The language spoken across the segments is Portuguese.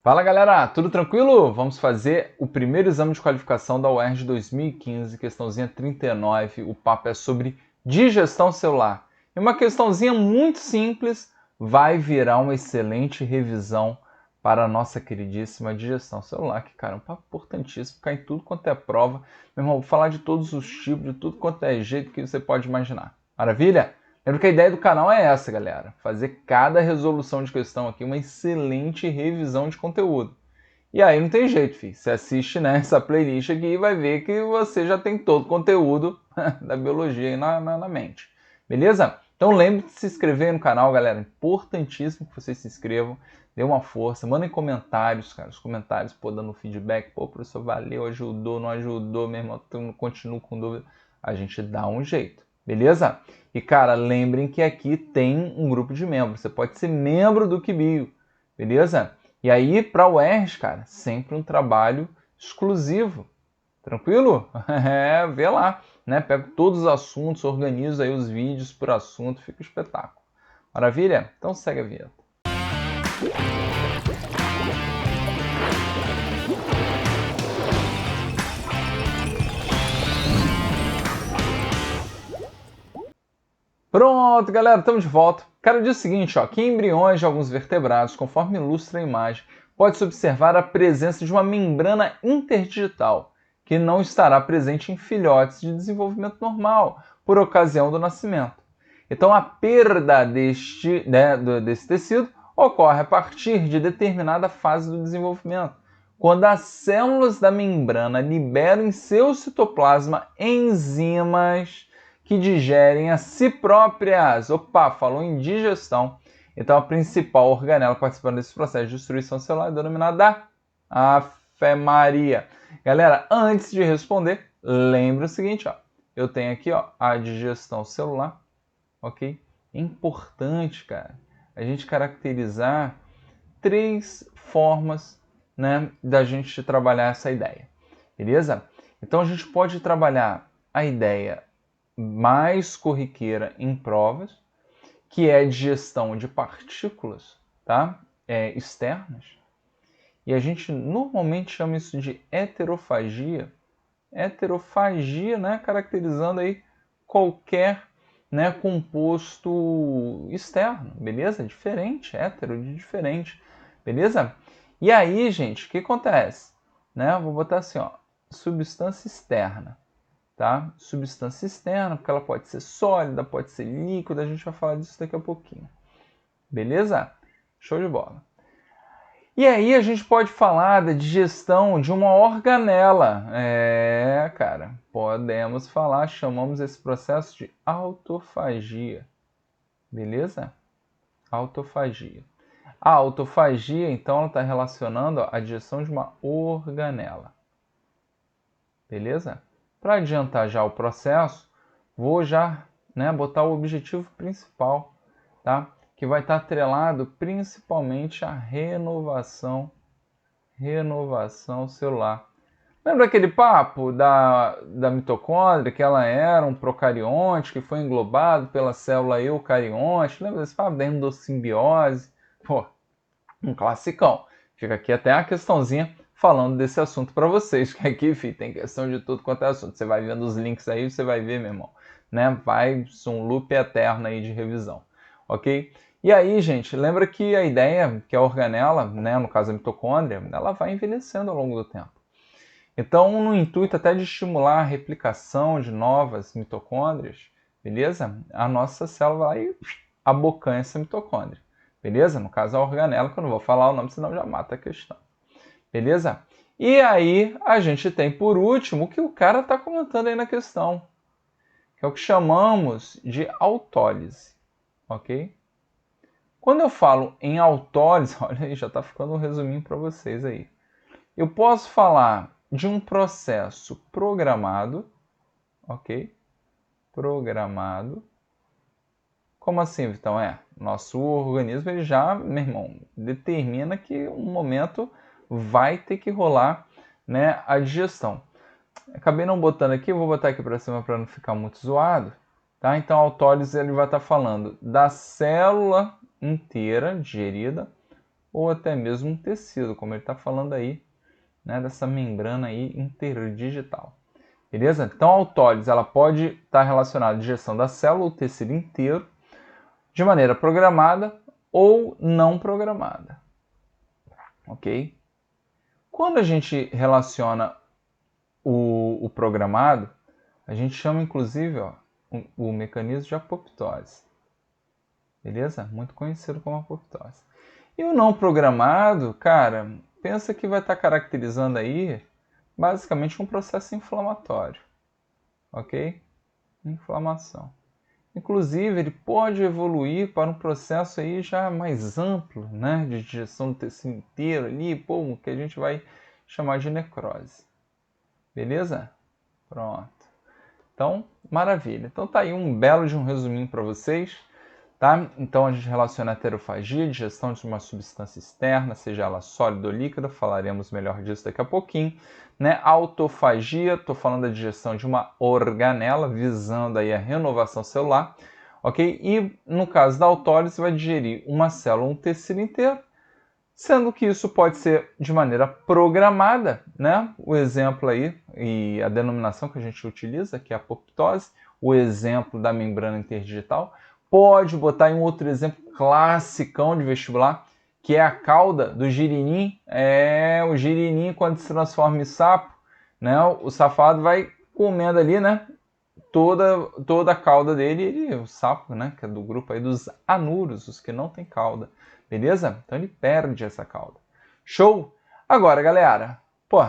Fala galera, tudo tranquilo? Vamos fazer o primeiro exame de qualificação da UERJ 2015, questãozinha 39. O papo é sobre digestão celular. E uma questãozinha muito simples vai virar uma excelente revisão para a nossa queridíssima digestão celular, que cara, é um papo importantíssimo, cai em tudo quanto é prova. Meu irmão, vou falar de todos os tipos, de tudo quanto é jeito que você pode imaginar. Maravilha? Lembra que a ideia do canal é essa, galera. Fazer cada resolução de questão aqui uma excelente revisão de conteúdo. E aí não tem jeito, filho. Você assiste, né, essa playlist aqui e vai ver que você já tem todo o conteúdo da biologia aí na mente. Beleza? Então lembre de se inscrever no canal, galera. Importantíssimo que vocês se inscrevam. Dê uma força. Mandem comentários, cara. Os comentários, pô, dando feedback. Pô, professor, valeu, ajudou, não ajudou, meu irmão, continuo com dúvida. A gente dá um jeito. Beleza? E, cara, lembrem que aqui tem um grupo de membros. Você pode ser membro do Kibio, beleza? E aí, para o UERJ, cara, sempre um trabalho exclusivo. Tranquilo? É, vê lá, né? Pego todos os assuntos, organizo aí os vídeos por assunto, fica um espetáculo. Maravilha? Então segue a vinheta. Pronto, galera, estamos de volta. Cara, diz o seguinte, ó, que em embriões de alguns vertebrados, conforme ilustra a imagem, pode-se observar a presença de uma membrana interdigital, que não estará presente em filhotes de desenvolvimento normal, por ocasião do nascimento. Então, a perda desse tecido ocorre a partir de determinada fase do desenvolvimento, quando as células da membrana liberam em seu citoplasma enzimas que digerem a si próprias. Opa, falou em digestão. Então, a principal organela participando desse processo de destruição celular é denominada Ave Maria. Galera, antes de responder, lembre o seguinte, ó. Eu tenho aqui, ó, a digestão celular, ok? É importante, cara, a gente caracterizar três formas, né, da gente trabalhar essa ideia, beleza? Então, a gente pode trabalhar a ideia mais corriqueira em provas, que é a digestão de partículas, tá? Externas. E a gente normalmente chama isso de heterofagia. Heterofagia, né? Caracterizando aí qualquer, né, composto externo, beleza? Diferente, hétero de diferente, beleza? E aí, gente, o que acontece? Né? Vou botar assim, ó, substância externa. Tá? Substância externa, porque ela pode ser sólida, pode ser líquida, a gente vai falar disso daqui a pouquinho. Beleza? Show de bola. E aí a gente pode falar da digestão de uma organela. Cara, podemos falar, chamamos esse processo de autofagia. Beleza? Autofagia. A autofagia, então, ela está relacionando a digestão de uma organela. Beleza? Para adiantar já o processo, vou já, né, botar o objetivo principal, tá? Que vai estar atrelado principalmente à renovação celular. Lembra aquele papo da mitocôndria, que ela era um procarionte que foi englobado pela célula eucarionte? Lembra desse papo da endossimbiose? Pô, um classicão. Fica aqui até a questãozinha falando desse assunto para vocês, que aqui, filho, tem questão de tudo quanto é assunto. Você vai vendo os links aí, você vai ver, meu irmão, né? Vai um loop eterno aí de revisão, ok? E aí, gente, lembra que a ideia que a organela, né, no caso a mitocôndria, ela vai envelhecendo ao longo do tempo. Então, no intuito até de estimular a replicação de novas mitocôndrias, beleza? A nossa célula vai abocanha essa mitocôndria, beleza? No caso a organela, que eu não vou falar o nome, senão já mata a questão. Beleza? E aí a gente tem por último o que o cara está comentando aí na questão, que é o que chamamos de autólise, ok? Quando eu falo em autólise, olha aí, já está ficando um resuminho para vocês aí. Eu posso falar de um processo programado, ok? Programado. Como assim, Vitão? Nosso organismo ele já, meu irmão, determina que um momento vai ter que rolar, né, a digestão. Acabei não botando aqui, vou botar aqui para cima para não ficar muito zoado, tá? Então, a autólise ele vai estar falando da célula inteira digerida ou até mesmo um tecido, como ele está falando aí, né, dessa membrana aí interdigital. Beleza? Então a autólise ela pode estar relacionada à digestão da célula ou tecido inteiro, de maneira programada ou não programada. Ok? Quando a gente relaciona o programado, a gente chama inclusive o mecanismo de apoptose. Beleza? Muito conhecido como apoptose. E o não programado, cara, pensa que vai estar caracterizando aí basicamente um processo inflamatório. Ok? Inflamação. Inclusive, ele pode evoluir para um processo aí já mais amplo, né, de digestão do tecido inteiro ali, pô, que a gente vai chamar de necrose. Beleza? Pronto. Então, maravilha. Então tá aí um belo de um resuminho para vocês, tá? Então a gente relaciona a heterofagia, digestão de uma substância externa, seja ela sólida ou líquida, falaremos melhor disso daqui a pouquinho, né? Autofagia, estou falando da digestão de uma organela, visando aí a renovação celular, ok? E no caso da autólise, vai digerir uma célula ou um tecido inteiro, sendo que isso pode ser de maneira programada, né? O exemplo aí e a denominação que a gente utiliza, que é a apoptose, o exemplo da membrana interdigital. Pode botar em um outro exemplo classicão de vestibular, que é a cauda do girinim. O girinim, quando se transforma em sapo, né? O safado vai comendo ali, né? Toda a cauda dele, o sapo, né? Que é do grupo aí dos anuros, os que não tem cauda. Beleza? Então ele perde essa cauda. Show? Agora, galera, pô,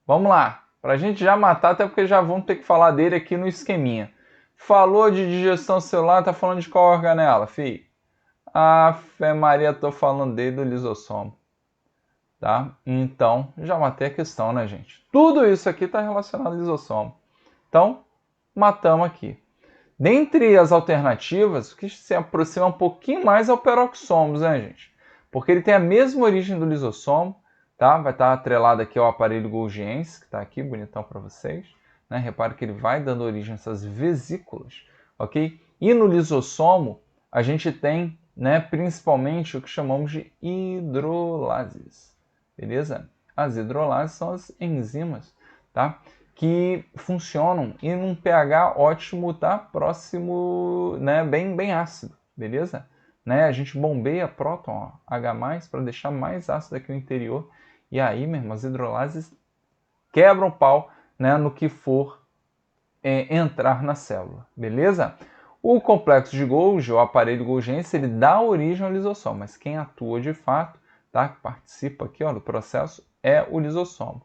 vamos lá. Pra gente já matar, até porque já vamos ter que falar dele aqui no esqueminha. Falou de digestão celular, tá falando de qual organela, fi? Fé Maria, tô falando dele do lisossomo. Tá? Então, já matei a questão, né, gente? Tudo isso aqui tá relacionado ao lisossomo. Então, matamos aqui. Dentre as alternativas, o que se aproxima um pouquinho mais é o peroxomos, né, gente? Porque ele tem a mesma origem do lisossomo, tá? Vai estar atrelado aqui ao aparelho Golgiense, que está aqui bonitão para vocês. Né? Repare que ele vai dando origem a essas vesículas, ok? E no lisossomo, a gente tem, né, principalmente o que chamamos de hidrolases, beleza? As hidrolases são as enzimas, tá? Que funcionam em um pH ótimo, tá? Próximo, né? Bem ácido, beleza? Né? A gente bombeia próton, ó, H+, para deixar mais ácido aqui no interior. E aí, mesmo, as hidrolases quebram o pau, né, no que for entrar na célula, beleza? O complexo de Golgi, o aparelho Golgiense, ele dá origem ao lisossomo, mas quem atua de fato, tá? Que participa aqui, ó, do processo, é o lisossomo.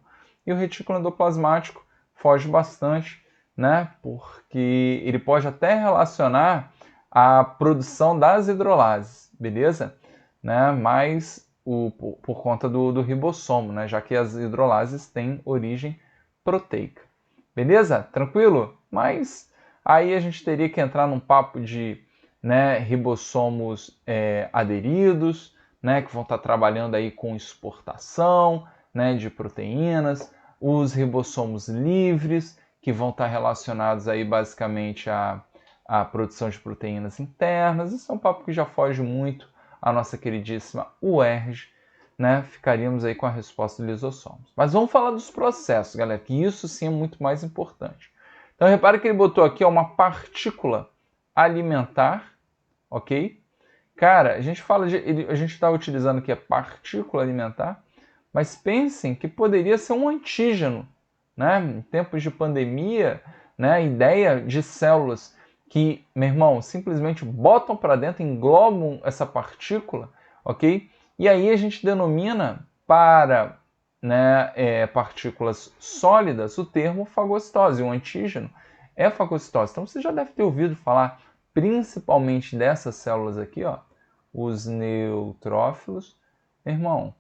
E o retículo endoplasmático foge bastante, né? Porque ele pode até relacionar a produção das hidrolases, beleza? Né? Mas por conta do ribossomo, né? Já que as hidrolases têm origem proteica. Beleza? Tranquilo? Mas aí a gente teria que entrar num papo de, né, ribossomos aderidos, né, que vão estar trabalhando aí com exportação, né, de proteínas, os ribossomos livres, que vão estar relacionados aí basicamente à produção de proteínas internas. Isso é um papo que já foge muito à nossa queridíssima UERJ, né? Ficaríamos aí com a resposta de lisossomos. Mas vamos falar dos processos, galera, que isso sim é muito mais importante. Então repare que ele botou aqui uma partícula alimentar, ok? Cara, a gente fala a gente está utilizando aqui a partícula alimentar, mas pensem que poderia ser um antígeno, né? Em tempos de pandemia, né? A ideia de células que, meu irmão, simplesmente botam para dentro, englobam essa partícula, ok? E aí a gente denomina para, né, partículas sólidas o termo fagocitose. O antígeno é fagocitose. Então você já deve ter ouvido falar principalmente dessas células aqui, ó, os neutrófilos, irmão,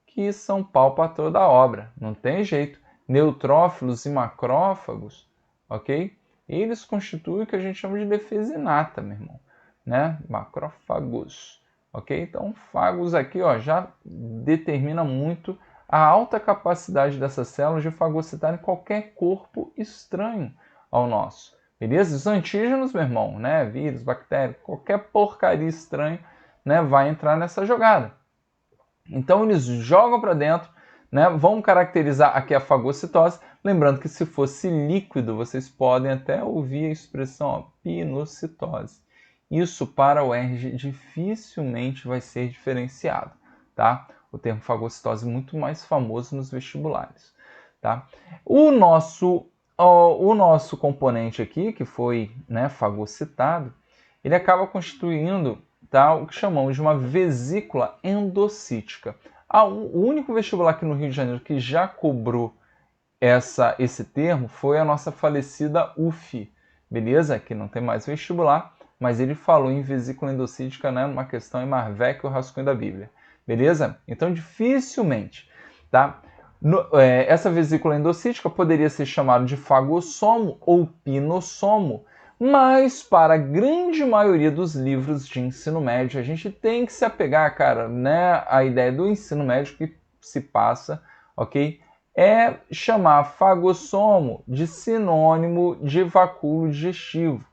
que são pau para toda a obra, não tem jeito. Neutrófilos e macrófagos, ok? Eles constituem o que a gente chama de defesa inata, meu irmão, né? Macrófagos, ok? Então, fagos aqui, ó, já determina muito a alta capacidade dessas células de fagocitar em qualquer corpo estranho ao nosso. Beleza? Os antígenos, meu irmão, né? Vírus, bactéria, qualquer porcaria estranha, né? Vai entrar nessa jogada. Então eles jogam para dentro, né? Vão caracterizar aqui a fagocitose. Lembrando que se fosse líquido, vocês podem até ouvir a expressão ó, pinocitose. Isso para o RG dificilmente vai ser diferenciado, tá? O termo fagocitose é muito mais famoso nos vestibulares, tá? O nosso componente aqui, que foi, né, fagocitado, ele acaba constituindo, tá, o que chamamos de uma vesícula endocítica. O único vestibular aqui no Rio de Janeiro que já cobrou esse termo foi a nossa falecida UF, beleza? Que não tem mais vestibular, mas ele falou em vesícula endocítica, né, numa questão em Marvec, o rascunho da Bíblia, beleza? Então, dificilmente, tá? Essa vesícula endocítica poderia ser chamada de fagossomo ou pinossomo, mas para a grande maioria dos livros de ensino médio, a gente tem que se apegar, cara, né, à ideia do ensino médio que se passa, ok? É chamar fagossomo de sinônimo de vacúolo digestivo,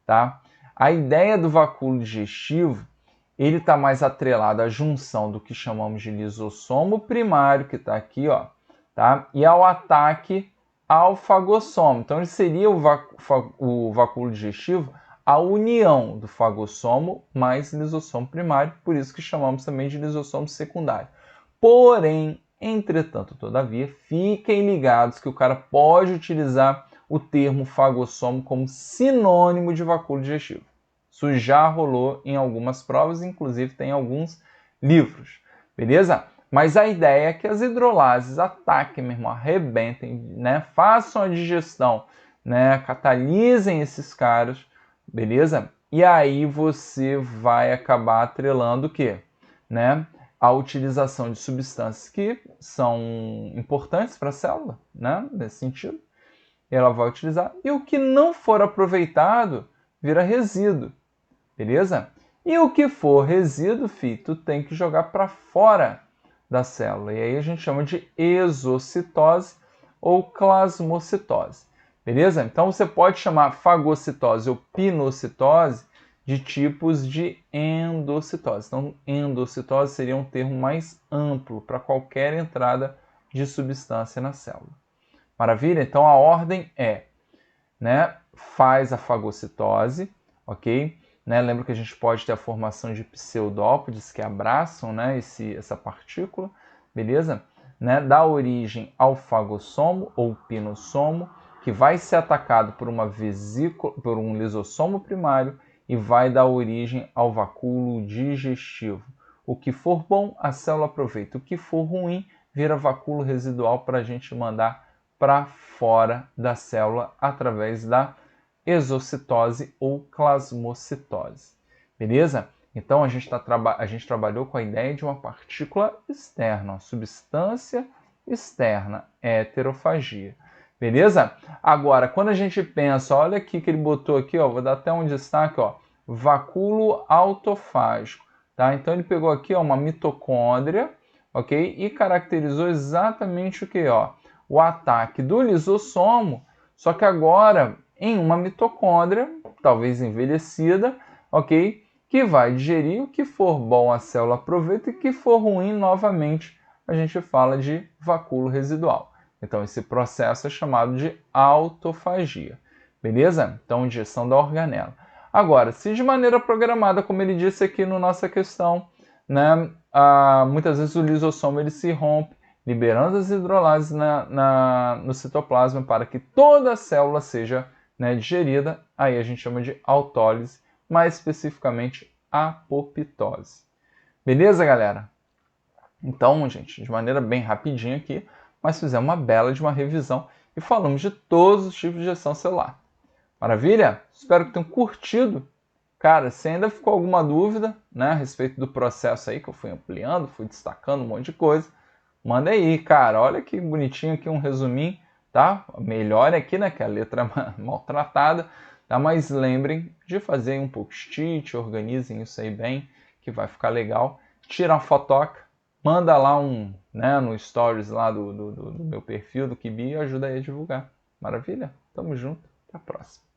tá? A ideia do vacúolo digestivo, ele está mais atrelado à junção do que chamamos de lisossomo primário, que está aqui, ó, tá? E ao ataque ao fagossomo. Então, ele seria o vacúolo digestivo, a união do fagossomo mais lisossomo primário, por isso que chamamos também de lisossomo secundário. Porém, entretanto, todavia, fiquem ligados que o cara pode utilizar o termo fagossomo como sinônimo de vacúolo digestivo. Isso já rolou em algumas provas, inclusive tem alguns livros, beleza? Mas a ideia é que as hidrolases ataquem, meu irmão, arrebentem, né? Façam a digestão, né? Catalisem esses caras, beleza? E aí você vai acabar atrelando o quê? Né? A utilização de substâncias que são importantes para a célula, né? Nesse sentido. Ela vai utilizar. E o que não for aproveitado vira resíduo. Beleza? E o que for resíduo, filho, tu tem que jogar para fora da célula. E aí a gente chama de exocitose ou plasmocitose. Beleza? Então você pode chamar fagocitose ou pinocitose de tipos de endocitose. Então, endocitose seria um termo mais amplo para qualquer entrada de substância na célula. Maravilha? Então a ordem é, né, faz a fagocitose, ok? Né? Lembra que a gente pode ter a formação de pseudópodes que abraçam, né, essa partícula, beleza? Né? Dá origem ao fagossomo ou pinossomo, que vai ser atacado por uma vesícula, por um lisossomo primário e vai dar origem ao vacúolo digestivo. O que for bom, a célula aproveita. O que for ruim, vira vacúolo residual para a gente mandar para fora da célula através da exocitose ou plasmocitose. Beleza? Então a gente trabalhou com a ideia de uma partícula externa, uma substância externa, heterofagia. Beleza? Agora, quando a gente pensa, olha aqui que ele botou aqui, ó, vou dar até um destaque, ó, vacúolo autofágico, tá? Então ele pegou aqui, ó, uma mitocôndria, ok? E caracterizou exatamente o que, ó, o ataque do lisossomo, só que agora em uma mitocôndria, talvez envelhecida, ok? Que vai digerir o que for bom a célula aproveita e o que for ruim, novamente, a gente fala de vacúolo residual. Então, esse processo é chamado de autofagia, beleza? Então, digestão da organela. Agora, se de maneira programada, como ele disse aqui na nossa questão, né, muitas vezes o lisossomo ele se rompe, liberando as hidrolases no citoplasma para que toda a célula seja, né, digerida. Aí a gente chama de autólise, mais especificamente apoptose. Beleza, galera? Então, gente, de maneira bem rapidinha aqui, mas fizemos uma bela de uma revisão e falamos de todos os tipos de digestão celular. Maravilha? Espero que tenham curtido. Cara, se ainda ficou alguma dúvida, né, a respeito do processo aí que eu fui ampliando, fui destacando um monte de coisa, manda aí, cara. Olha que bonitinho aqui um resuminho, tá? Melhor aqui, né, que a letra maltratada, tá? Mas lembrem de fazer um post-it, organizem isso aí bem, que vai ficar legal. Tira uma fotoca, manda lá né, no stories lá do meu perfil, do Kibi, e ajuda aí a divulgar. Maravilha? Tamo junto. Até a próxima.